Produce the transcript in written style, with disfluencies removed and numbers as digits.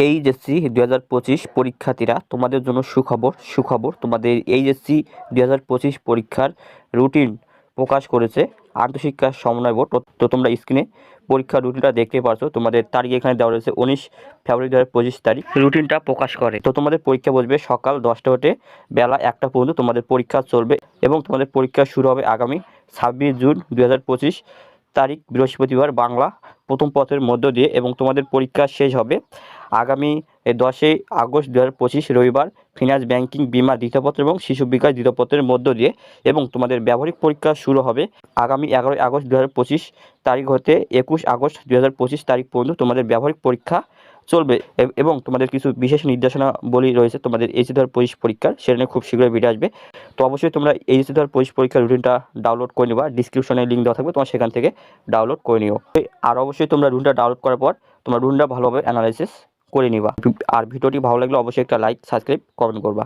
HSC 2025 পরীক্ষার্থীরা তোমাদের জন্য সুখবর তোমাদের এইচএসসি 2025 পরীক্ষার রুটিন প্রকাশ করেছে আন্তঃশিক্ষা সমন্বয় বোর্ড। তো তোমরা স্ক্রিনে পরীক্ষার রুটিনটা দেখতে পাচ্ছ। তোমাদের তারিখ এখানে দেওয়া রয়েছে 19 ফেব্রুয়ারি 2025 তারিখ রুটিনটা প্রকাশ করে। তো তোমাদের পরীক্ষা বসবে সকাল 10টা হতে বেলা 1টা পর্যন্ত তোমাদের পরীক্ষা চলবে এবং তোমাদের পরীক্ষা শুরু হবে আগামী 26 জুন 2025 তারিখ বৃহস্পতিবার বাংলা প্রথম পত্রের মধ্য দিয়ে এবং তোমাদের পরীক্ষা শেষ হবে আগামী 10ই আগস্ট 2025 রবিবার ফিনান্স ব্যাংকিং বিমা দ্বিতীয় পত্র এবং শিশু বিকাশ দ্বিতীয় পত্রের মধ্য দিয়ে এবং তোমাদের ব্যবহারিক পরীক্ষা শুরু হবে আগামী 11ই আগস্ট 2025 তারিখ হতে 21 আগস্ট 2025 তারিখ পর্যন্ত তোমাদের ব্যবহারিক পরীক্ষা চলবে এবং তোমাদের কিছু বিশেষ নির্দেশনাবলী রয়েছে তোমাদের এইচএসসি 2025 পরীক্ষার, সেটা নিয়ে খুব শীঘ্রই ভিডিও আসবে। তো অবশ্যই তোমরা এইচএসসি 2025 পরীক্ষার রুটিনটা ডাউনলোড করে নিবা, ডিসক্রিপশনে লিঙ্ক দেওয়া থাকবে, তোমার সেখান থেকে ডাউনলোড করে নিও। আর অবশ্যই তোমরা রুটিনটা ডাউনলোড করার পর তোমরা রুটিনটা ভালোভাবে অ্যানালাইসিস করে নিবা। আর ভিডিওটি ভালো লাগলে অবশ্যই একটা লাইক, সাবস্ক্রাইব, কমেন্ট করবা।